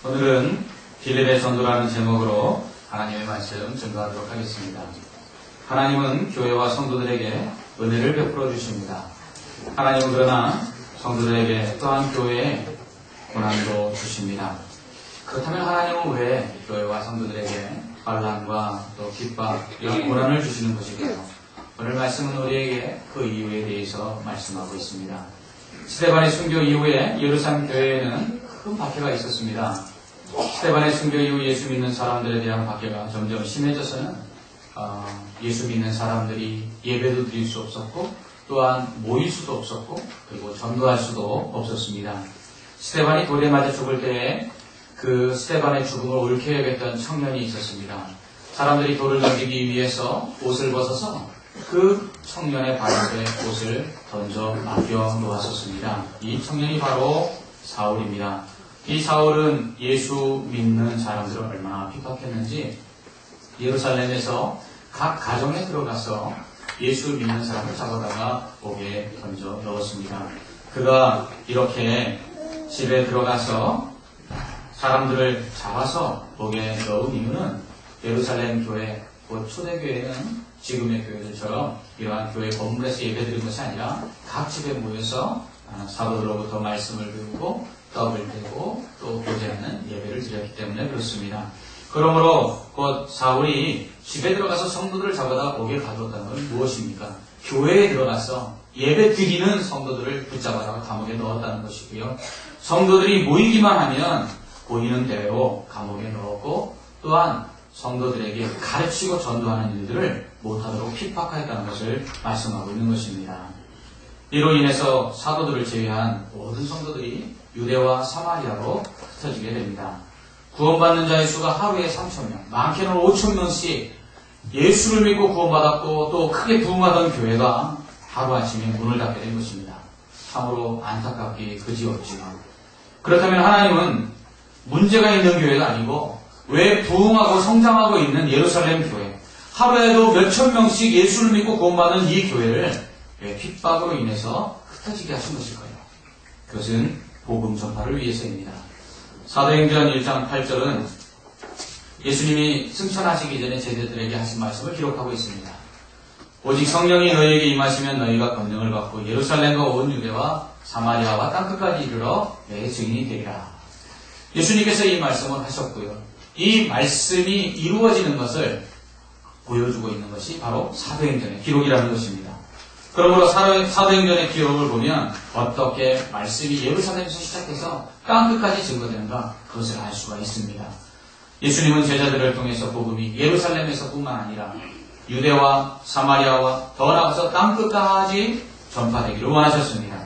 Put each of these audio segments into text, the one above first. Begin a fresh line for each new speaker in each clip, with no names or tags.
오늘은 빌립의 전도라는 제목으로 하나님의 말씀 증거하도록 하겠습니다. 하나님은 교회와 성도들에게 은혜를 베풀어 주십니다. 하나님은 그러나 성도들에게 또한 교회에 고난도 주십니다. 그렇다면 하나님은 왜 교회와 성도들에게 환난과 또 핍박, 이런 고난을 주시는 것일까요? 오늘 말씀은 우리에게 그 이유에 대해서 말씀하고 있습니다. 스데반의 순교 이후에 예루살렘 교회에는 큰 박해가 있었습니다. 스데반의 순교 이후 예수 믿는 사람들에 대한 박해가 점점 심해져서는 예수 믿는 사람들이 예배도 드릴 수 없었고 또한 모일 수도 없었고 그리고 전도할 수도 없었습니다. 스데반이 돌에 맞아 죽을 때에 그 스데반의 죽음을 옳게 여겼던 청년이 있었습니다. 사람들이 돌을 넘기기 위해서 옷을 벗어서 그 청년의 발에 옷을 던져 맡겨 놓았었습니다. 이 청년이 바로 사울입니다. 이 사울은 예수 믿는 사람들을 얼마나 핍박했는지 예루살렘에서 각 가정에 들어가서 예수 믿는 사람을 잡아다가 옥에 던져 넣었습니다. 그가 이렇게 집에 들어가서 사람들을 잡아서 옥에 넣은 이유는 예루살렘 교회, 곧 초대교회는 지금의 교회들처럼 이러한 교회 건물에서 예배드린 것이 아니라 각 집에 모여서 사도들로부터 말씀을 배우고 떡을 대고 또 교제하는 예배를 드렸기 때문에 그렇습니다. 그러므로 곧 사울이 집에 들어가서 성도들을 잡아다 옥에 가두었다는 건 무엇입니까? 교회에 들어가서 예배 드리는 성도들을 붙잡아다가 감옥에 넣었다는 것이고요. 성도들이 모이기만 하면 보이는 대로 감옥에 넣었고 또한 성도들에게 가르치고 전도하는 일들을 못하도록 핍박하였다는 것을 말씀하고 있는 것입니다. 이로 인해서 사도들을 제외한 모든 성도들이 유대와 사마리아로 흩어지게 됩니다. 구원받는 자의 수가 하루에 3,000명, 많게는 5,000명씩 예수를 믿고 구원받았고 또 크게 부흥하던 교회가 하루아침에 문을 닫게 된 것입니다. 참으로 안타깝기 그지없지만 그렇다면 하나님은 문제가 있는 교회가 아니고 왜 부흥하고 성장하고 있는 예루살렘 교회, 하루에도 몇천 명씩 예수를 믿고 구원받는 이 교회를 왜 핍박으로 인해서 흩어지게 하신 것일까요? 그것은 복음 전파를 위해서입니다. 사도행전 1장 8절은 예수님이 승천하시기 전에 제자들에게 하신 말씀을 기록하고 있습니다. 오직 성령이 너희에게 임하시면 너희가 권능을 받고 예루살렘과 온 유대와 사마리아와 땅끝까지 이르러 내 증인이 되리라. 예수님께서 이 말씀을 하셨고요. 이 말씀이 이루어지는 것을 보여주고 있는 것이 바로 사도행전의 기록이라는 것입니다. 그러므로 사도행전의 기록을 보면 어떻게 말씀이 예루살렘에서 시작해서 땅끝까지 증거되는가 그것을 알 수가 있습니다. 예수님은 제자들을 통해서 복음이 예루살렘에서 뿐만 아니라 유대와 사마리아와 더 나아가서 땅끝까지 전파되기를 원하셨습니다.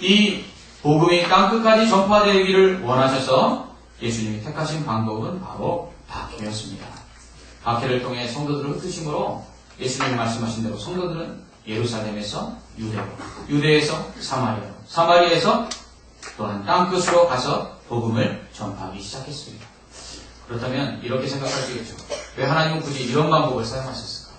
이 복음이 땅끝까지 전파되기를 원하셔서 예수님이 택하신 방법은 바로 박해였습니다. 박해를 통해 성도들을 흩으심으로 예수님이 말씀하신 대로 성도들은 예루살렘에서 유대로, 유대에서 사마리아로, 사마리아에서 또한 땅끝으로 가서 복음을 전파하기 시작했습니다. 그렇다면 이렇게 생각할 수 있겠죠. 왜 하나님은 굳이 이런 방법을 사용하셨을까?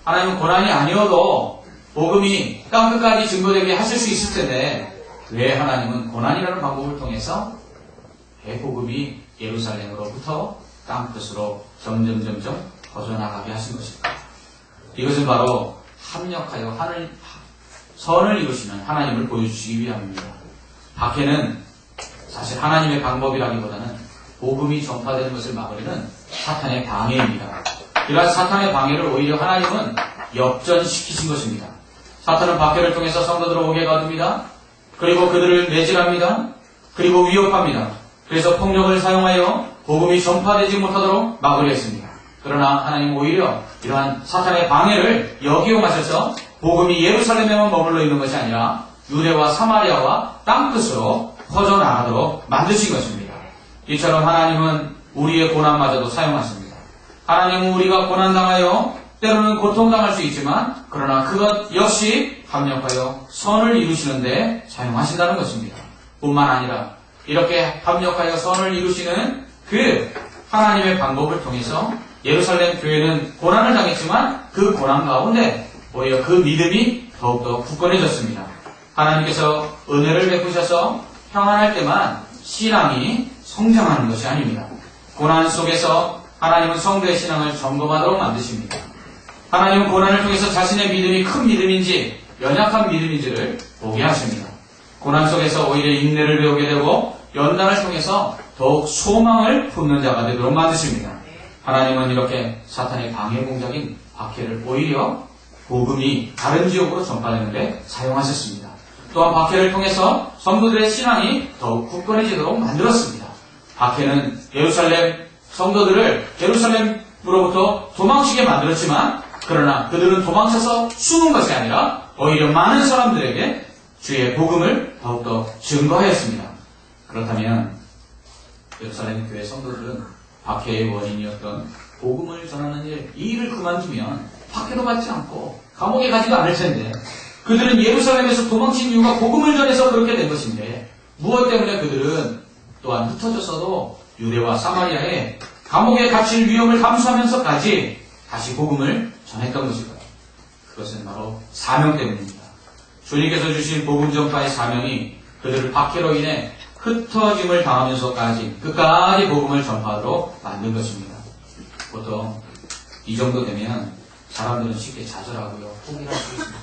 하나님은 고난이 아니어도 복음이 땅끝까지 증거되게 하실 수 있을 텐데 왜 하나님은 고난이라는 방법을 통해서 복음이 예루살렘으로부터 땅끝으로 점점 퍼져나가게 하신 것입니다. 이것은 바로 합력하여 선을 이루시는 하나님을 보여주시기 위함입니다. 박해는 사실 하나님의 방법이라기보다는 복음이 전파되는 것을 막으려는 사탄의 방해입니다. 이러한 사탄의 방해를 오히려 하나님은 역전시키신 것입니다. 사탄은 박해를 통해서 성도들을 옥에 가둡니다. 그리고 그들을 매질합니다. 그리고 위협합니다. 그래서 폭력을 사용하여 복음이 전파되지 못하도록 막으려 했습니다. 그러나 하나님은 오히려 이러한 사탄의 방해를 역이용하셔서 복음이 예루살렘에만 머물러 있는 것이 아니라 유대와 사마리아와 땅끝으로 퍼져나가도록 만드신 것입니다. 이처럼 하나님은 우리의 고난마저도 사용하십니다. 하나님은 우리가 고난당하여 때로는 고통당할 수 있지만 그러나 그것 역시 합력하여 선을 이루시는데 사용하신다는 것입니다. 뿐만 아니라 이렇게 합력하여 선을 이루시는 그 하나님의 방법을 통해서 예루살렘 교회는 고난을 당했지만 그 고난 가운데 오히려 그 믿음이 더욱더 굳건해졌습니다. 하나님께서 은혜를 베푸셔서 평안할 때만 신앙이 성장하는 것이 아닙니다. 고난 속에서 하나님은 성도의 신앙을 점검하도록 만드십니다. 하나님은 고난을 통해서 자신의 믿음이 큰 믿음인지 연약한 믿음인지를 보게 하십니다. 고난 속에서 오히려 인내를 배우게 되고 연단을 통해서 더욱 소망을 품는 자가 되도록 만드십니다. 하나님은 이렇게 사탄의 방해 공작인 박해를 오히려 복음이 다른 지역으로 전파되는데 사용하셨습니다. 또한 박해를 통해서 성도들의 신앙이 더욱 굳건해지도록 만들었습니다. 박해는 예루살렘 성도들을 예루살렘으로부터 도망치게 만들었지만 그러나 그들은 도망쳐서 숨은 것이 아니라 오히려 많은 사람들에게 주의 복음을 더욱더 증거하였습니다. 그렇다면 예루살렘 교회 성도들은 박해의 원인이었던 복음을 전하는 일, 이 일을 그만두면 박해도 받지 않고 감옥에 가지도 않을 텐데 그들은 예루살렘에서 도망친 이유가 복음을 전해서 그렇게 된 것인데 무엇 때문에 그들은 또한 흩어졌어도 유대와 사마리아에 감옥에 갇힐 위험을 감수하면서까지 다시 복음을 전했던 것일까요? 그것은 바로 사명 때문입니다. 주님께서 주신 복음 전파의 사명이 그들을 박해로 인해 흩어짐을 당하면서까지 끝까지 복음을 전파하도록 만든 것입니다. 보통 이 정도 되면 사람들은 쉽게 좌절하고요, 포기할 수 있습니다.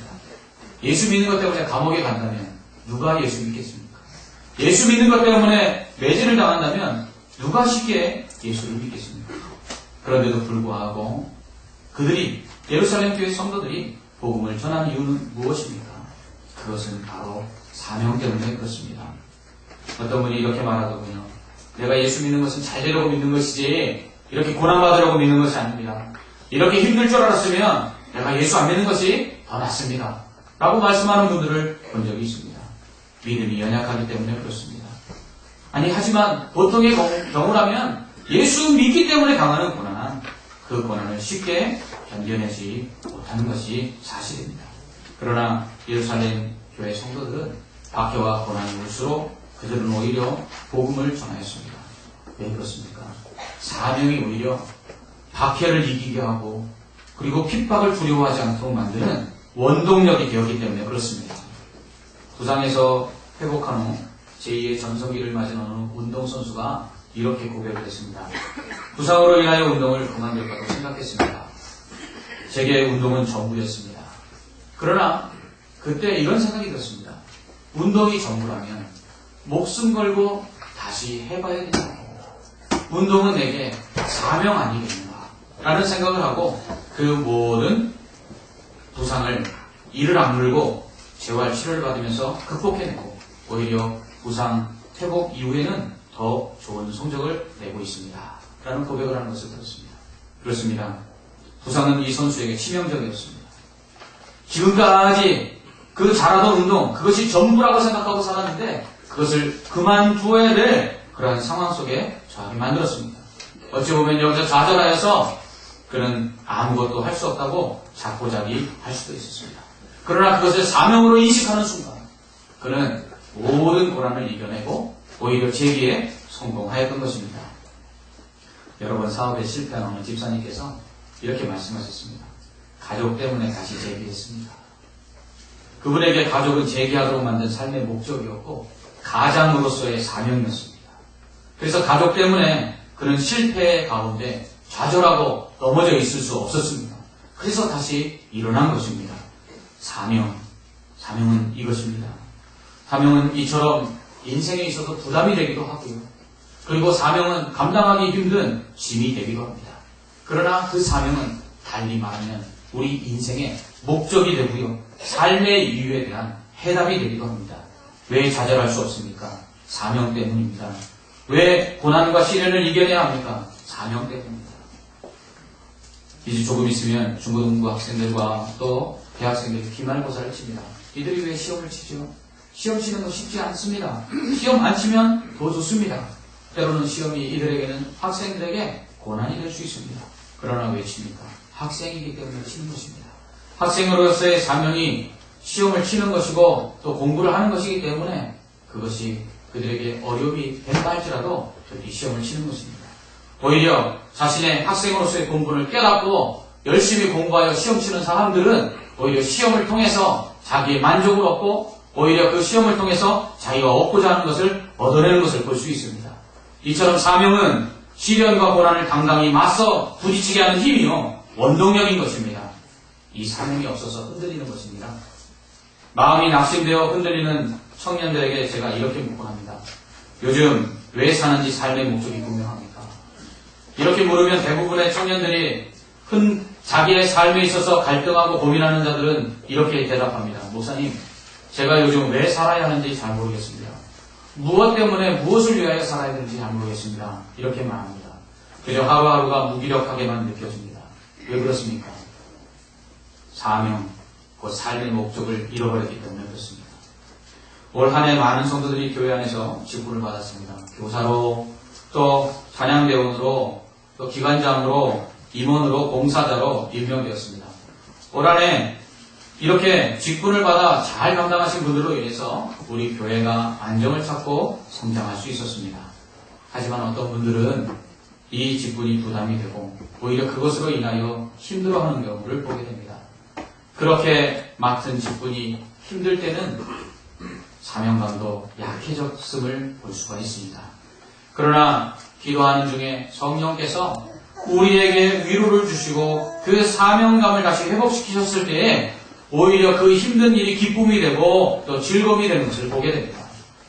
예수 믿는 것 때문에 감옥에 간다면 누가 예수 믿겠습니까? 예수 믿는 것 때문에 매질을 당한다면 누가 쉽게 예수를 믿겠습니까? 그런데도 불구하고 그들이 예루살렘 교회 성도들이 복음을 전하는 이유는 무엇입니까? 그것은 바로 사명 때문에 그렇습니다. 어떤 분이 이렇게 말하더군요. 내가 예수 믿는 것은 잘 되려고 믿는 것이지 이렇게 고난받으려고 믿는 것이 아닙니다. 이렇게 힘들 줄 알았으면 내가 예수 안 믿는 것이 더 낫습니다. 라고 말씀하는 분들을 본 적이 있습니다. 믿음이 연약하기 때문에 그렇습니다. 아니 하지만 보통의 경우라면 예수 믿기 때문에 당하는 고난, 그 고난을 쉽게 견뎌내지 못하는 것이 사실입니다. 그러나 예루살렘 교회 성도들은 박해와 고난이 올수록 그들은 오히려 복음을 전하였습니다. 왜 그렇습니까? 사명이 오히려 박해를 이기게 하고 그리고 핍박을 두려워하지 않도록 만드는 원동력이 되었기 때문에 그렇습니다. 부상에서 회복한 후 제2의 전성기를 맞은 어느 운동선수가 이렇게 고백을 했습니다. 부상으로 인하여 운동을 그만둘까도 생각했습니다. 제게 운동은 전부였습니다. 그러나 그때 이런 생각이 들었습니다. 운동이 전부라면 목숨 걸고 다시 해봐야 된다. 운동은 내게 사명 아니겠는가 라는 생각을 하고 그 모든 부상을 이를 악물고 재활 치료를 받으면서 극복해내고 오히려 부상 회복 이후에는 더 좋은 성적을 내고 있습니다. 라는 고백을 하는 것을 들었습니다. 그렇습니다. 부상은 이 선수에게 치명적이었습니다. 지금까지 그 잘하던 운동, 그것이 전부라고 생각하고 살았는데 그것을 그만두어야 될 그러한 상황 속에 처하게 만들었습니다. 어찌 보면 여기서 좌절하여서 그는 아무것도 할 수 없다고 자포자기 할 수도 있었습니다. 그러나 그것을 사명으로 인식하는 순간 그는 모든 고난을 이겨내고 오히려 재기에 성공하였던 것입니다. 여러 번 사업에 실패한 어느 집사님께서 이렇게 말씀하셨습니다. 가족 때문에 다시 재기했습니다. 그분에게 가족은 재기하도록 만든 삶의 목적이었고 가장으로서의 사명이었습니다. 그래서 가족 때문에 그는 실패 가운데 좌절하고 넘어져 있을 수 없었습니다. 그래서 다시 일어난 것입니다. 사명은 이것입니다. 사명은 이처럼 인생에 있어서 부담이 되기도 하고요. 그리고 사명은 감당하기 힘든 짐이 되기도 합니다. 그러나 그 사명은 달리 말하면 우리 인생의 목적이 되고요. 삶의 이유에 대한 해답이 되기도 합니다. 왜 좌절할 수 없습니까? 사명 때문입니다. 왜 고난과 시련을 이겨내야 합니까? 사명 때문입니다. 이제 조금 있으면 중고등부 학생들과 또 대학생들이 기말고사를 칩니다. 이들이 왜 시험을 치죠? 시험 치는 거 쉽지 않습니다. 시험 안 치면 더 좋습니다. 때로는 시험이 이들에게는 학생들에게 고난이 될 수 있습니다. 그러나 왜 칩니까? 학생이기 때문에 치는 것입니다. 학생으로서의 사명이 시험을 치는 것이고 또 공부를 하는 것이기 때문에 그것이 그들에게 어려움이 된다 할지라도 저들이 시험을 치는 것입니다. 오히려 자신의 학생으로서의 공부를 깨닫고 열심히 공부하여 시험 치는 사람들은 오히려 시험을 통해서 자기의 만족을 얻고 오히려 그 시험을 통해서 자기가 얻고자 하는 것을 얻어내는 것을 볼 수 있습니다. 이처럼 사명은 시련과 고난을 당당히 맞서 부딪히게 하는 힘이요, 원동력인 것입니다. 이 사명이 없어서 흔들리는 것입니다. 마음이 낙심되어 흔들리는 청년들에게 제가 이렇게 묻곤 합니다. 요즘 왜 사는지 삶의 목적이 분명합니까? 이렇게 물으면 대부분의 청년들이 자기의 삶에 있어서 갈등하고 고민하는 자들은 이렇게 대답합니다. 목사님, 제가 요즘 왜 살아야 하는지 잘 모르겠습니다. 무엇 때문에 무엇을 위하여 살아야 되는지 잘 모르겠습니다. 이렇게 말합니다. 그저 하루하루가 무기력하게만 느껴집니다. 왜 그렇습니까? 사명, 그 삶의 목적을 잃어버렸기 때문에 그렇습니다. 올 한 해 많은 성도들이 교회 안에서 직분을 받았습니다. 교사로, 또 찬양대원으로, 또 기관장으로, 임원으로, 봉사자로 임명되었습니다. 올 한 해 이렇게 직분을 받아 잘 감당하신 분들로 인해서 우리 교회가 안정을 찾고 성장할 수 있었습니다. 하지만 어떤 분들은 이 직분이 부담이 되고 오히려 그것으로 인하여 힘들어하는 경우를 보게 됩니다. 그렇게 맡은 직분이 힘들 때는 사명감도 약해졌음을 볼 수가 있습니다. 그러나 기도하는 중에 성령께서 우리에게 위로를 주시고 그 사명감을 다시 회복시키셨을 때에 오히려 그 힘든 일이 기쁨이 되고 또 즐거움이 되는 것을 보게 됩니다.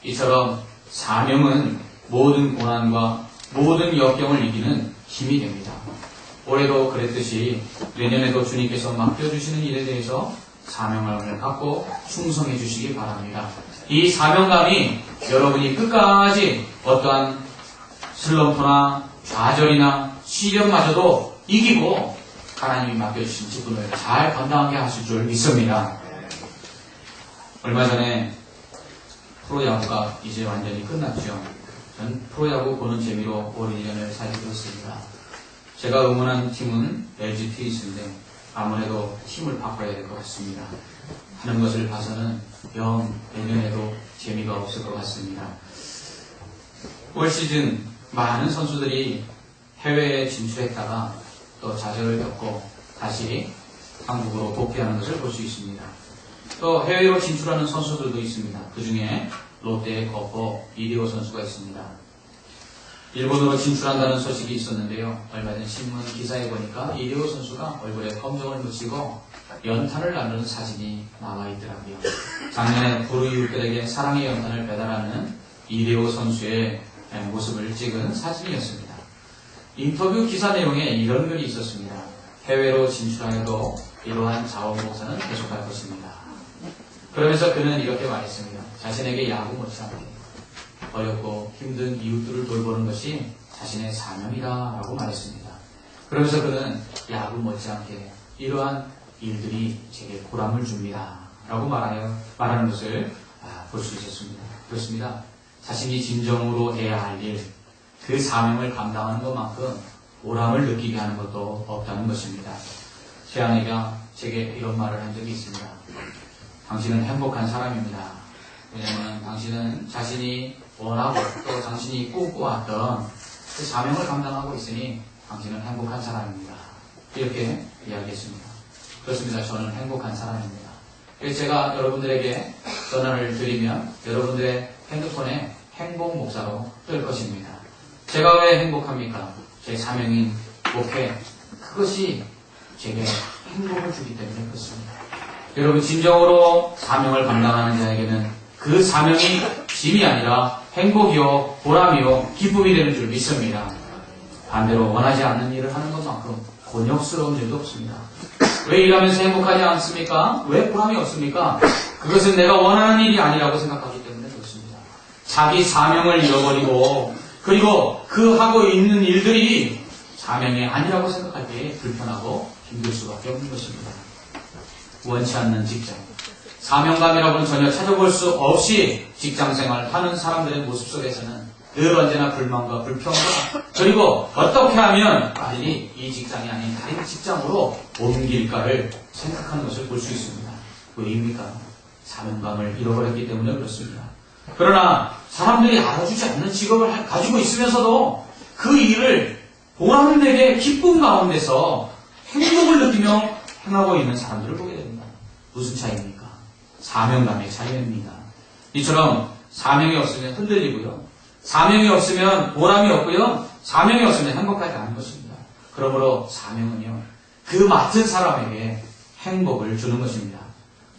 이처럼 사명은 모든 고난과 모든 역경을 이기는 힘이 됩니다. 올해도 그랬듯이 내년에도 주님께서 맡겨주시는 일에 대해서 사명감을 갖고 충성해 주시기 바랍니다. 이 사명감이 여러분이 끝까지 어떠한 슬럼프나 좌절이나 시련마저도 이기고 하나님이 맡겨주신 직분을 잘 감당하게 하실 줄 믿습니다. 얼마 전에 프로야구가 이제 완전히 끝났죠. 전 프로야구 보는 재미로 올 1년을 살게 되었습니다. 제가 응원한 팀은 LG 트윈스인데 아무래도 팀을 바꿔야 될 것 같습니다. 하는 것을 봐서는 영 내년에도 재미가 없을 것 같습니다. 올 시즌 많은 선수들이 해외에 진출했다가 또 좌절을 겪고 다시 한국으로 복귀하는 것을 볼 수 있습니다. 또 해외로 진출하는 선수들도 있습니다. 그 중에 롯데의 거포 이대호 선수가 있습니다. 일본으로 진출한다는 소식이 있었는데요. 얼마 전 신문 기사에 보니까 이대호 선수가 얼굴에 검정을 묻히고 연탄을 나누는 사진이 나와 있더라고요. 작년에 불우이웃들에게 사랑의 연탄을 배달하는 이대호 선수의 모습을 찍은 사진이었습니다. 인터뷰 기사 내용에 이런 글이 있었습니다. 해외로 진출하여도 이러한 자원봉사는 계속할 것입니다. 그러면서 그는 이렇게 말했습니다. 자신에게 야구 못지않게 어렵고 힘든 이웃들을 돌보는 것이 자신의 사명이다라고 말했습니다. 그러면서 그는 야구 못지않게 이러한 일들이 제게 보람을 줍니다 라고 말하는 것을 볼 수 있었습니다. 그렇습니다. 자신이 진정으로 해야 할 일, 그 사명을 감당하는 것만큼 보람을 느끼게 하는 것도 없다는 것입니다. 제 아내가 제게 이런 말을 한 적이 있습니다. 당신은 행복한 사람입니다. 왜냐하면 당신은 자신이 원하고 또 당신이 꿈꿔왔던 그 사명을 감당하고 있으니 당신은 행복한 사람입니다. 이렇게 이야기했습니다. 그렇습니다. 저는 행복한 사람입니다. 그래서 제가 여러분들에게 전화를 드리면 여러분들의 핸드폰에 행복 목사로 뜰 것입니다. 제가 왜 행복합니까? 제 사명인 목회, 그것이 제게 행복을 주기 때문에 그렇습니다. 여러분 진정으로 사명을 감당하는 자에게는 그 사명이 짐이 아니라 행복이요, 보람이요, 기쁨이 되는 줄 믿습니다. 반대로 원하지 않는 일을 하는 것만큼 곤욕스러운 일도 없습니다. 왜 일하면서 행복하지 않습니까? 왜 보람이 없습니까? 그것은 내가 원하는 일이 아니라고 생각하기 때문에 그렇습니다. 자기 사명을 잃어버리고 그리고 그 하고 있는 일들이 사명이 아니라고 생각할 때 불편하고 힘들 수밖에 없는 것입니다. 원치 않는 직장, 사명감이라고는 전혀 찾아볼 수 없이 직장생활을 하는 사람들의 모습 속에서는 늘 언제나 불만과 불평과 그리고 어떻게 하면 빨리 이 직장이 아닌 다른 직장으로 옮길까를 생각하는 것을 볼 수 있습니다. 왜입니까? 사명감을 잃어버렸기 때문에 그렇습니다. 그러나 사람들이 알아주지 않는 직업을 가지고 있으면서도 그 일을 보람되게 기쁨 가운데서 행복을 느끼며 행하고 있는 사람들을 보게 됩니다. 무슨 차이입니까? 사명감의 차이입니다. 이처럼 사명이 없으면 흔들리고요. 사명이 없으면 보람이 없고요. 사명이 없으면 행복하지 않은 것입니다. 그러므로 사명은요, 그 맡은 사람에게 행복을 주는 것입니다.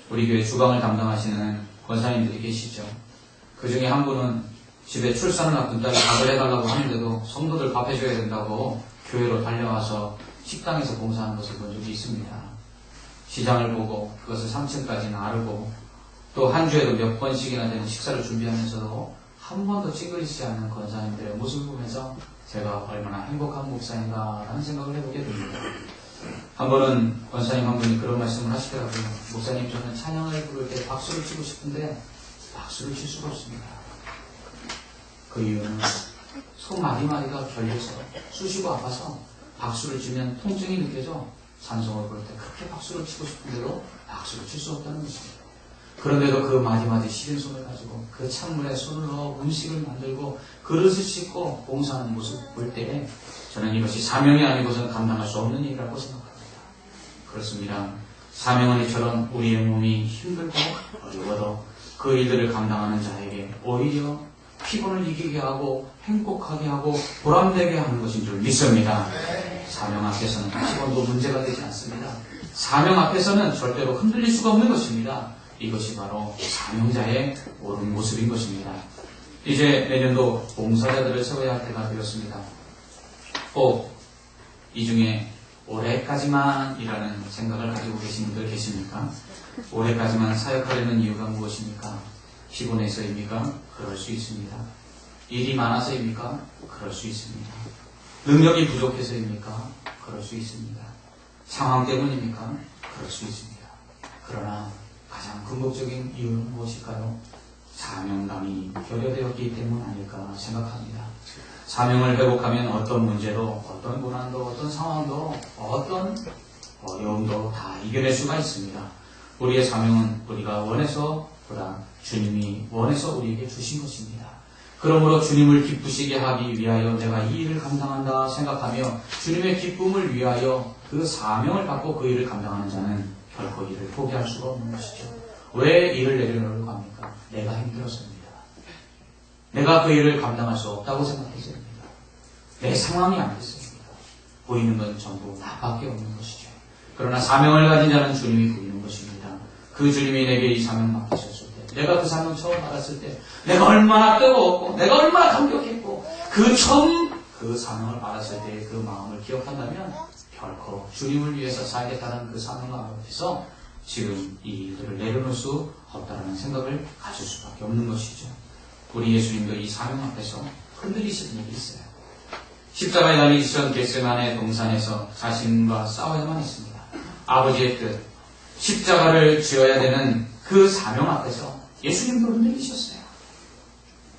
우리 교회 주방을 담당하시는 권사님들이 계시죠. 그 중에 한 분은 집에 출산을 앞둔 딸이 밥을 해달라고 하는데도 성도들 밥 해줘야 된다고 교회로 달려와서 식당에서 봉사하는 것을 본 적이 있습니다. 시장을 보고 그것을 3층까지 나르고 또 한 주에도 몇 번씩이나 되는 식사를 준비하면서도 한 번도 찡그리지 않는 권사님들의 모습을 보면서 제가 얼마나 행복한 목사인가라는 생각을 해보게 됩니다. 한 번은 권사님 한 분이 그런 말씀을 하시더라고요. 목사님, 저는 찬양을 부를 때 박수를 치고 싶은데 박수를 칠 수가 없습니다. 그 이유는 손 마디마디가 결려서 쑤시고 아파서 박수를 치면 통증이 느껴져 찬송을 부를 때 그렇게 박수를 치고 싶은데도 박수를 칠 수 없다는 것입니다. 그런데도 그 마디마디 시린 손을 가지고 그 찬물에 손을 넣어 음식을 만들고 그릇을 씻고 봉사하는 모습을 볼 때 저는 이것이 사명이 아니고서는 감당할 수 없는 일이라고 생각합니다. 그렇습니다. 사명은 이처럼 우리의 몸이 힘들고 어려워도 그 일들을 감당하는 자에게 오히려 피곤을 이기게 하고 행복하게 하고 보람되게 하는 것인 줄 믿습니다. 사명 앞에서는 피곤도 문제가 되지 않습니다. 사명 앞에서는 절대로 흔들릴 수가 없는 것입니다. 이것이 바로 사명자의 옳은 모습인 것입니다. 이제 내년도 봉사자들을 세워야 할 때가 되었습니다. 꼭 이 중에 올해까지만 이라는 생각을 가지고 계신 분들 계십니까? 올해까지만 사역하려는 이유가 무엇입니까? 피곤해서입니까? 그럴 수 있습니다. 일이 많아서입니까? 그럴 수 있습니다. 능력이 부족해서입니까? 그럴 수 있습니다. 상황 때문입니까? 그럴 수 있습니다. 그러나 가장 근본적인 이유는 무엇일까요? 사명감이 결여되었기 때문 아닐까 생각합니다. 사명을 회복하면 어떤 문제도, 어떤 고난도, 어떤 상황도, 어떤 어려움도 다 이겨낼 수가 있습니다. 우리의 사명은 우리가 원해서보다 주님이 원해서 우리에게 주신 것입니다. 그러므로 주님을 기쁘시게 하기 위하여 내가 이 일을 감당한다 생각하며 주님의 기쁨을 위하여 그 사명을 받고 그 일을 감당하는 자는 결코 일을 포기할 수가 없는 것이죠. 왜 일을 내려놓으려고 합니까? 내가 힘들어서입니다. 내가 그 일을 감당할 수 없다고 생각해서입니다. 내 상황이 안 됐습니다. 보이는 건 전부 나밖에 없는 것이죠. 그러나 사명을 가진 자는 주님이 보이는 것입니다. 그 주님이 내게 이 사명 맡기셨을 때, 내가 그 사명 처음 받았을 때 내가 얼마나 뜨거웠고 내가 얼마나 감격했고 그 처음 그 사명을 받았을 때의 그 마음을 기억한다면 결코 주님을 위해서 살겠다는 그 사명 앞에서 지금 이 일들을 내려놓을 수 없다는 생각을 가질 수밖에 없는 것이죠. 우리 예수님도 이 사명 앞에서 흔들리시는 일이 있어요. 십자가에 달리시던 겟세마네 동산에서 자신과 싸워야만 했습니다. 아버지의 뜻, 십자가를 지어야 되는 그 사명 앞에서 예수님도 흔들리셨어요.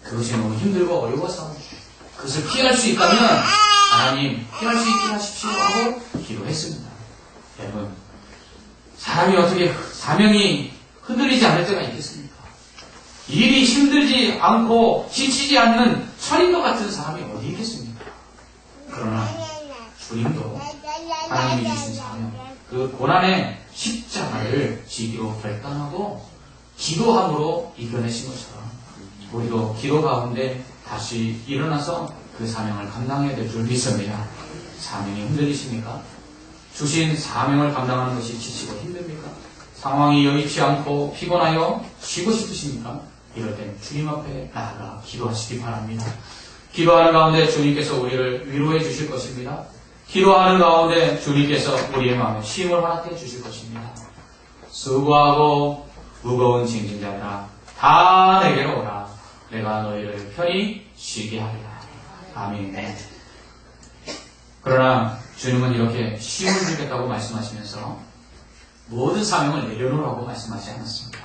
그것이 너무 힘들고 어려워서 그것을 피할 수 있다면 하나님 피할 수 있게 하십시오 하고 기도했습니다. 여러분, 사람이 어떻게 사명이 흔들리지 않을 때가 있겠습니까? 일이 힘들지 않고 지치지 않는 철인것 같은 사람이 어디 있겠습니까? 그러나 주님도 하나님이 주신 사명, 그 고난의 십자가를 지기로 결단하고 기도함으로 이겨내신 것처럼 우리도 기도 가운데 다시 일어나서 그 사명을 감당해야 될 줄 믿습니다. 사명이 흔들리십니까? 주신 사명을 감당하는 것이 지치고 힘듭니까? 상황이 여의치 않고 피곤하여 쉬고 싶으십니까? 이럴 땐 주님 앞에 나아가 기도하시기 바랍니다. 기도하는 가운데 주님께서 우리를 위로해 주실 것입니다. 기도하는 가운데 주님께서 우리의 마음에 쉼을 허락해 주실 것입니다. 수고하고 무거운 짐진 자들아 다 내게로 오라. 내가 너희를 편히 쉬게 하리라. 아멘. 그러나 주님은 이렇게 쉼을 주겠다고 말씀하시면서 모든 사명을 내려놓으라고 말씀하지 않았습니다.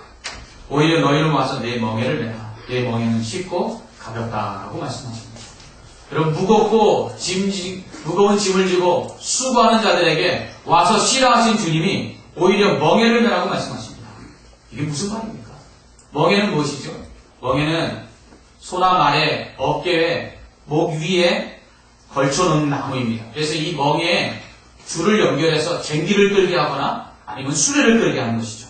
오히려 너희는 와서 내 멍에를 메라. 내 멍에는 쉽고 가볍다라고 말씀하십니다. 여러분, 무거운 짐을 지고 수고하는 자들에게 와서 쉬라 하신 주님이 오히려 멍에를 메라고 말씀하십니다. 이게 무슨 말입니까? 멍에는 무엇이죠? 멍에는 소나 말의 어깨에 목 위에 걸쳐놓은 나무입니다. 그래서 이 멍에에 줄을 연결해서 쟁기를 끌게 하거나 아니면 수레를 끌게 하는 것이죠.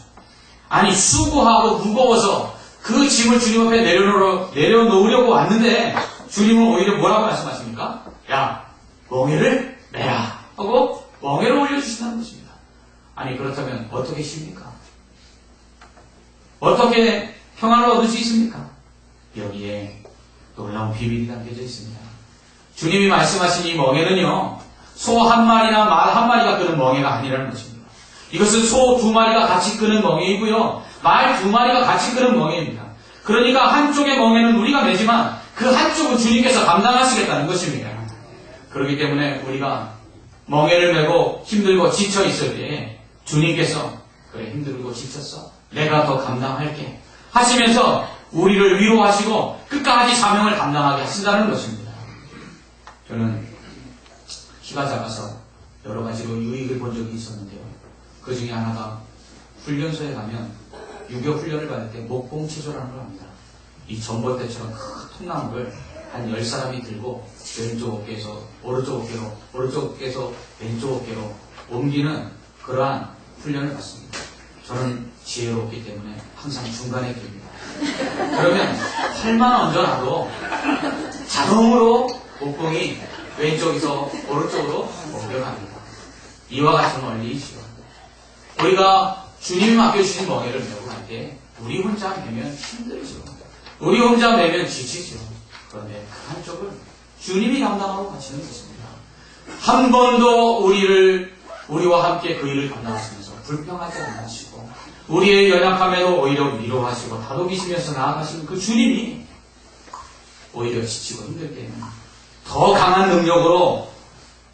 아니, 수고하고 무거워서 그 짐을 주님 앞에 내려놓으려고 왔는데 주님은 오히려 뭐라고 말씀하십니까? 야, 멍에를 매라 하고 멍에를 올려주신다는 것입니다. 아니 그렇다면 어떻게 쉽니까? 어떻게 평안을 얻을 수 있습니까? 여기에 놀라운 비밀이 담겨져 있습니다. 주님이 말씀하신 이 멍에는요, 소 한 마리나 말 한 마리가 끄는 멍에가 아니라는 것입니다. 이것은 소 두 마리가 같이 끄는 멍에이고요, 말 두 마리가 같이 끄는 멍에입니다. 그러니까 한쪽의 멍에는 우리가 매지만 그 한쪽은 주님께서 감당하시겠다는 것입니다. 그렇기 때문에 우리가 멍에를 메고 힘들고 지쳐 있을 때에 주님께서 그래 힘들고 지쳤어, 내가 더 감당할게 하시면서 우리를 위로하시고 끝까지 사명을 감당하게 하신다는 것입니다. 저는 키가 작아서 여러 가지로 유익을 본 적이 있었는데요. 그 중에 하나가 훈련소에 가면 유교 훈련을 받을 때 목봉체조라는 걸 합니다. 이 전봇대처럼 큰 통나무를 한 10사람이 들고 왼쪽 어깨에서 오른쪽 어깨로, 오른쪽 어깨에서 왼쪽 어깨로 옮기는 그러한 훈련을 받습니다. 저는 지혜롭기 때문에 항상 중간에 깁니다. 그러면 팔만 얹어놔도 자동으로 목봉이 왼쪽에서 오른쪽으로 옮겨갑니다. 이와 같은 원리이죠. 우리가 주님이 맡겨주신 멍에를 메고 갈 때 우리 혼자 메면 힘들죠. 우리 혼자 메면 지치죠. 그런데 그 한쪽은 주님이 감당하고 가시는 것입니다. 한 번도 우리와 함께 그 일을 감당하시면서 불평하지 않으시고 우리의 연약함에도 오히려 위로하시고 다독이시면서 나아가시는 그 주님이 오히려 지치고 힘들 때는 더 강한 능력으로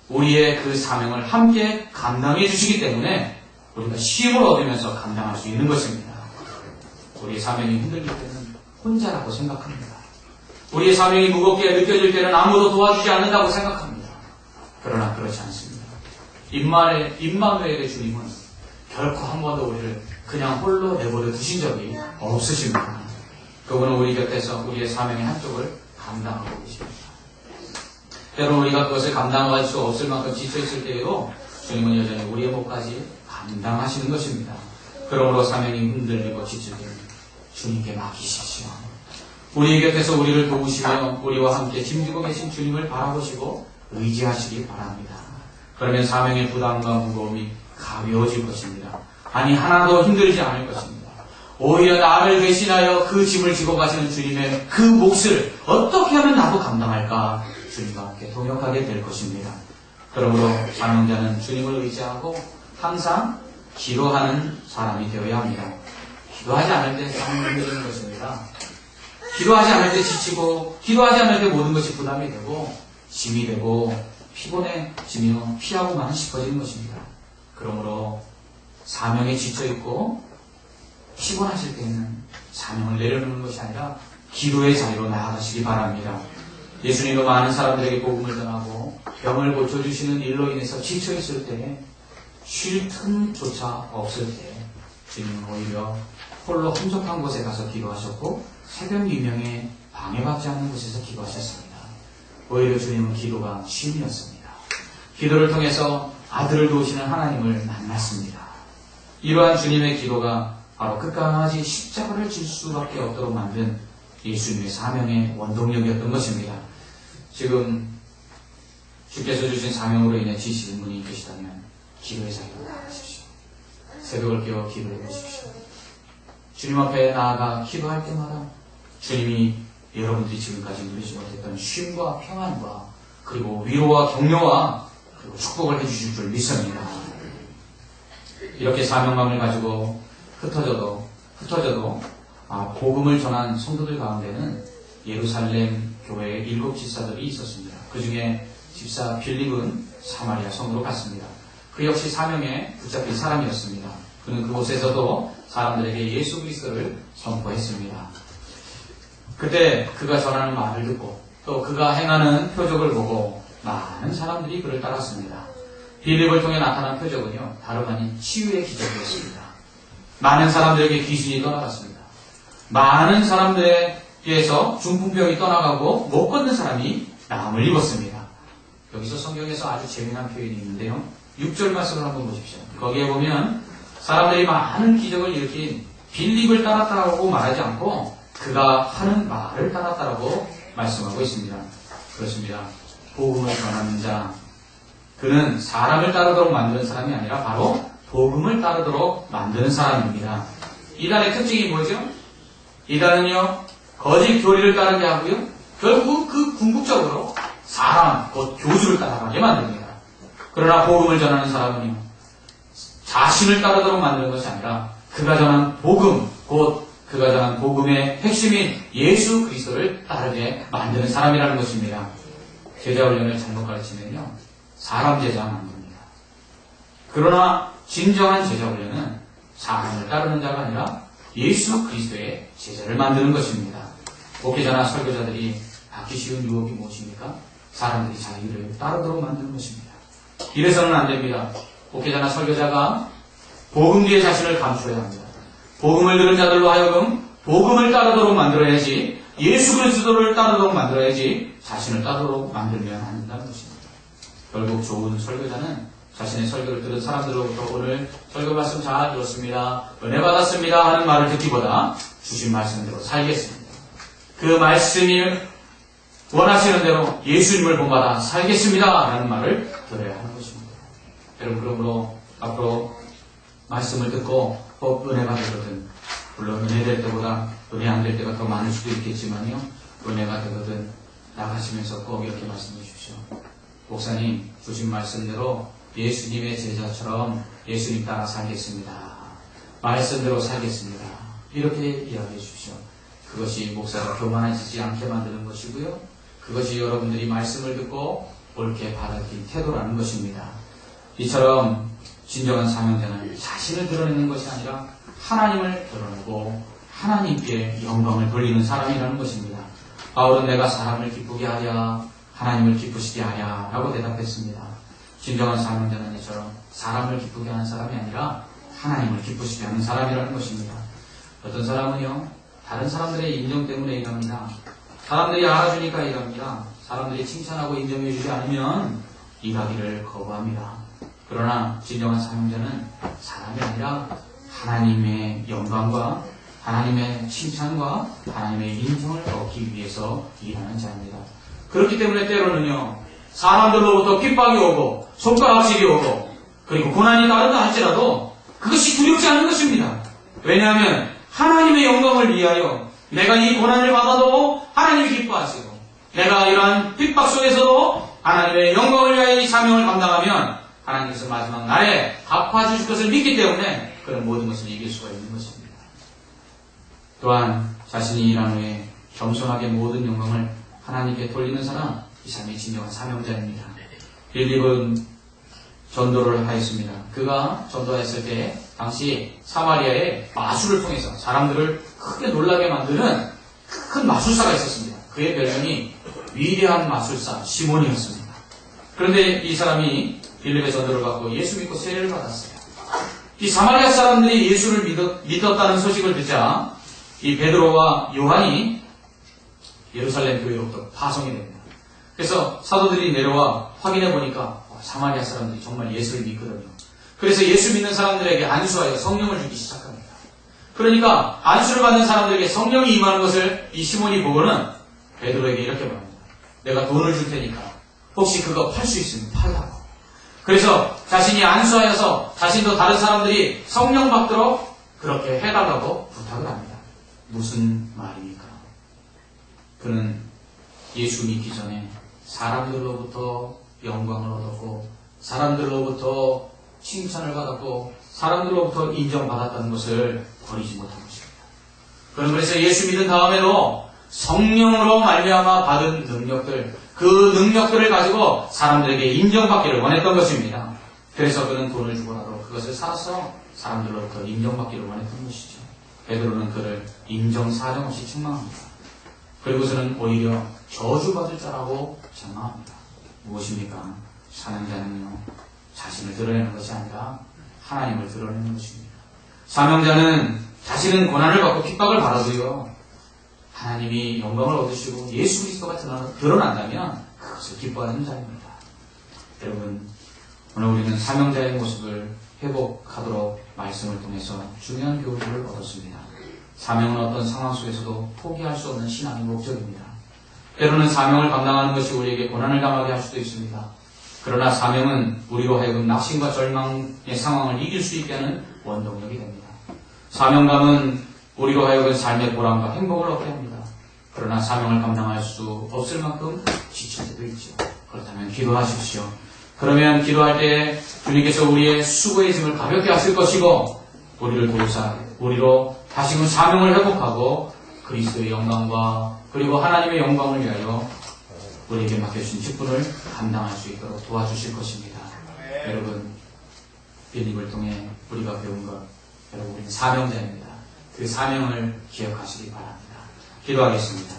우리의 그 사명을 함께 감당해 주시기 때문에 우리가 쉼을 얻으면서 감당할 수 있는 것입니다. 우리의 사명이 힘들기 때는 혼자라고 생각합니다. 우리의 사명이 무겁게 느껴질 때는 아무도 도와주지 않는다고 생각합니다. 그러나 그렇지 않습니다. 임마누엘의 주님은 결코 한 번도 우리를 그냥 홀로 내버려 두신 적이 없으십니다. 그분은 우리 곁에서 우리의 사명의 한쪽을 감당하고 계십니다. 때로는 우리가 그것을 감당할 수 없을 만큼 지쳐있을 때에도 주님은 여전히 우리의 몫까지 감당하시는 것입니다. 그러므로 사명이 흔들리고 지칠 때는 주님께 맡기십시오. 우리 곁에서 우리를 도우시며 우리와 함께 짐지고 계신 주님을 바라보시고 의지하시기 바랍니다. 그러면 사명의 부담과 무거움이 가벼워질 것입니다. 아니 하나도 힘들지 않을 것입니다. 오히려 나를 대신하여 그 짐을 지고 가시는 주님의 그 몫을 어떻게 하면 나도 감당할까 주님과 함께 동역하게 될 것입니다. 그러므로 사명자는 주님을 의지하고 항상 기도하는 사람이 되어야 합니다. 기도하지 않을 때 사명이 힘든 것입니다. 기도하지 않을 때 지치고 기도하지 않을 때 모든 것이 부담이 되고 짐이 되고 피곤해지며 피하고만 싶어지는 것입니다. 그러므로 사명에 지쳐있고 피곤하실 때는 사명을 내려놓는 것이 아니라 기도의 자리로 나아가시기 바랍니다. 예수님도 많은 사람들에게 복음을 전하고 병을 고쳐주시는 일로 인해서 지쳐있을 때 쉴 틈조차 없을 때 주님은 오히려 홀로 한적한 곳에 가서 기도하셨고 새벽 유명에 방해받지 않는 곳에서 기도하셨습니다. 오히려 주님은 기도가 쉼이었습니다. 기도를 통해서 아들을 도우시는 하나님을 만났습니다. 이러한 주님의 기도가 바로 끝까지 십자가를 질 수밖에 없도록 만든 예수님의 사명의 원동력이었던 것입니다. 지금 주께서 주신 사명으로 인해 지시는 분이 계시다면 기도의 자리로 나아가십시오. 새벽을 깨워 기도해 보십시오. 주님 앞에 나아가 기도할 때마다 주님이 여러분들이 지금까지 누리지 못했던 쉼과 평안과 그리고 위로와 격려와 그리고 축복을 해주실 줄 믿습니다. 이렇게 사명감을 가지고 흩어져도 복음을 전한 성도들 가운데는 예루살렘 교회에 7 집사들이 있었습니다. 그 중에 집사 빌립은 사마리아 성으로 갔습니다. 그 역시 사명에 붙잡힌 사람이었습니다. 그는 그곳에서도 사람들에게 예수 그리스도를 선포했습니다. 그때 그가 전하는 말을 듣고 또 그가 행하는 표적을 보고 많은 사람들이 그를 따랐습니다. 빌립을 통해 나타난 표적은요, 다름 아닌 치유의 기적이었습니다. 많은 사람들에게 귀신이 떠나갔습니다. 많은 사람들에게서 중풍병이 떠나가고 못 걷는 사람이 나음을 입었습니다. 여기서 성경에서 아주 재미난 표현이 있는데요. 6절 말씀을 한번 보십시오. 거기에 보면 사람들이 많은 기적을 일으킨 빌립을 따랐다고 말하지 않고 그가 하는 말을 따랐다고 말씀하고 있습니다. 그렇습니다. 복음을 전하는 자, 그는 사람을 따르도록 만드는 사람이 아니라 바로 복음을 따르도록 만드는 사람입니다. 이단의 특징이 뭐죠? 이단은요, 거짓 교리를 따르게 하고요, 결국 그 궁극적으로 사람, 곧 교주를 따라가게 만듭니다. 그러나 복음을 전하는 사람은요, 자신을 따르도록 만드는 것이 아니라 그가 전한 복음, 곧 그가 전한 복음의 핵심인 예수 그리스도를 따르게 만드는 사람이라는 것입니다. 제자 훈련을 잘못 가르치면요, 사람 제자 만듭니다. 그러나 진정한 제자 훈련은 사람을 따르는 자가 아니라 예수 그리스도의 제자를 만드는 것입니다. 목회자나 설교자들이 받기 쉬운 유혹이 무엇입니까? 사람들이 자기를 따르도록 만드는 것입니다. 이래서는 안 됩니다. 목회자나 설교자가 복음 뒤에 자신을 감추어야 합니다. 복음을 들은 자들로 하여금 복음을 따르도록 만들어야지, 예수 그리스도를 따르도록 만들어야지 자신을 따르도록 만들면 안 된다는 것입니다. 결국 좋은 설교자는 자신의 설교를 들은 사람들로부터 오늘 설교 말씀 잘 들었습니다, 은혜 받았습니다 하는 말을 듣기보다 주신 말씀대로 살겠습니다, 그 말씀이 원하시는 대로 예수님을 본받아 살겠습니다 라는 말을 들어야 하는 것입니다. 여러분, 그러므로 앞으로 말씀을 듣고 꼭 은혜 받으거든, 물론 은혜 될 때보다 은혜 안 될 때가 더 많을 수도 있겠지만요, 은혜가 되거든 나가시면서 꼭 이렇게 말씀해 주십시오. 목사님, 주신 말씀대로 예수님의 제자처럼 예수님 따라 살겠습니다, 말씀대로 살겠습니다, 이렇게 이야기해 주십시오. 그것이 목사가 교만해지지 않게 만드는 것이고요, 그것이 여러분들이 말씀을 듣고 옳게 받아들인 태도라는 것입니다. 이처럼 진정한 사명자는 자신을 드러내는 것이 아니라 하나님을 드러내고 하나님께 영광을 돌리는 사람이라는 것입니다. 바울은 내가 사람을 기쁘게 하랴 하나님을 기쁘시게 하랴 라고 대답했습니다. 진정한 사명자는 이처럼 사람을 기쁘게 하는 사람이 아니라 하나님을 기쁘시게 하는 사람이라는 것입니다. 어떤 사람은요, 다른 사람들의 인정 때문에 일합니다. 사람들이 알아주니까 일합니다. 사람들이 칭찬하고 인정해주지 않으면 일하기를 거부합니다. 그러나 진정한 사명자는 사람이 아니라 하나님의 영광과 하나님의 칭찬과 하나님의 인정을 얻기 위해서 일하는 자입니다. 그렇기 때문에 때로는요, 사람들로부터 핍박이 오고 손가락질이 오고 그리고 고난이 따른다 할지라도 그것이 두렵지 않은 것입니다. 왜냐하면 하나님의 영광을 위하여 내가 이 고난을 받아도 하나님이 기뻐하시고, 내가 이러한 핍박 속에서도 하나님의 영광을 위하여 이 사명을 감당하면 하나님께서 마지막 날에 갚아주실 것을 믿기 때문에 그런 모든 것을 이길 수가 있는 것입니다. 또한 자신이 일한 후에 겸손하게 모든 영광을 하나님께 돌리는 사람, 이 사람이 진정한 사명자입니다. 빌립은 전도를 하였습니다. 그가 전도했을 때 당시 사마리아의 마술을 통해서 사람들을 크게 놀라게 만드는 큰 마술사가 있었습니다. 그의 별명이 위대한 마술사 시몬이었습니다. 그런데 이 사람이 빌립의 전도를 받고 예수 믿고 세례를 받았어요. 이 사마리아 사람들이 예수를 믿었다는 소식을 듣자 이 베드로와 요한이 예루살렘 교회로부터 파송이 됩니다. 그래서 사도들이 내려와 확인해 보니까 사마리아 사람들이 정말 예수를 믿거든요. 그래서 예수 믿는 사람들에게 안수하여 성령을 주기 시작합니다. 그러니까 안수를 받는 사람들에게 성령이 임하는 것을 이 시몬이 보고는 베드로에게 이렇게 말합니다. 내가 돈을 줄 테니까 혹시 그거 팔 수 있으면 팔라고. 그래서 자신이 안수하여서 자신도 다른 사람들이 성령 받도록 그렇게 해달라고 부탁을 합니다. 무슨 말입니까? 그는 예수 믿기 전에 사람들로부터 영광을 얻었고 사람들로부터 칭찬을 받았고 사람들로부터 인정받았다는 것을 버리지 못한 것입니다. 그는 그래서 예수 믿은 다음에도 성령으로 말미암아 받은 능력들, 그 능력들을 가지고 사람들에게 인정받기를 원했던 것입니다. 그래서 그는 돈을 주고라도 그것을 사서 사람들로부터 인정받기를 원했던 것이죠. 베드로는 그를 인정 사정 없이 책망합니다. 그리고서는 오히려 저주받을 자라고 책망합니다. 무엇입니까? 사명자는요, 자신을 드러내는 것이 아니라 하나님을 드러내는 것입니다. 사명자는 자신은 고난을 받고 핍박을 받아도요, 하나님이 영광을 얻으시고 예수 그리스도가 드러난다면 그것을 기뻐하는 자입니다. 여러분, 오늘 우리는 사명자의 모습을 회복하도록 말씀을 통해서 중요한 교훈을 얻었습니다. 사명은 어떤 상황 속에서도 포기할 수 없는 신앙의 목적입니다. 때로는 사명을 감당하는 것이 우리에게 고난을 당하게 할 수도 있습니다. 그러나 사명은 우리로 하여금 낙심과 절망의 상황을 이길 수 있게 하는 원동력이 됩니다. 사명감은 우리로 하여금 삶의 보람과 행복을 얻게 합니다. 그러나 사명을 감당할 수 없을 만큼 지칠 때도 있죠. 그렇다면 기도하십시오. 그러면 기도할 때 주님께서 우리의 수고의 짐을 가볍게 하실 것이고 우리를 도우사 우리로 다시금 사명을 회복하고 그리스도의 영광과 그리고 하나님의 영광을 위하여 우리에게 맡겨주신 직분을 감당할 수 있도록 도와주실 것입니다. 여러분, 빌립을 통해 우리가 배운 것, 여러분 우리는 사명자입니다. 그 사명을 기억하시기 바랍니다. 기도하겠습니다.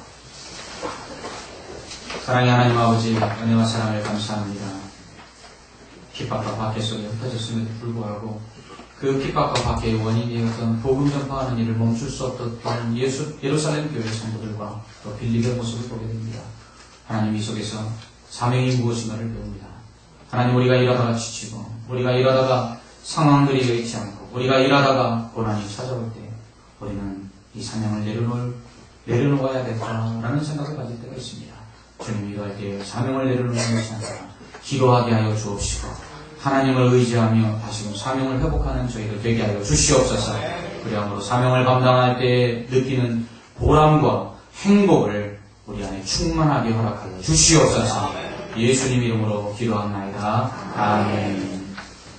사랑의 하나님 아버지, 은혜와 사랑을 감사합니다. 핍박과 박해 속에 흩어졌음에도 불구하고 그 핍박과 박해의 원인이었던 복음 전파하는 일을 멈출 수 없었던 예루살렘 교회 성도들과 또 빌립의 모습을 보게 됩니다. 하나님 이 속에서 사명이 무엇인가를 배웁니다. 하나님 우리가 일하다가 지치고 우리가 일하다가 상황들이 여의치 않고 우리가 일하다가 고난이 찾아올 때 우리는 이 사명을 내려놓아야겠다라는 생각을 가질 때가 있습니다. 주님 이러할 때 사명을 내려놓는 것이 아니라 기도하게 하여 주옵시고 하나님을 의지하며 다시금 사명을 회복하는 저희들 되게 하여 주시옵소서. 그리함으로 사명을 감당할 때 느끼는 보람과 행복을 우리 안에 충만하게 허락하여 주시옵소서. 예수님 이름으로 기도합나이다. 아멘.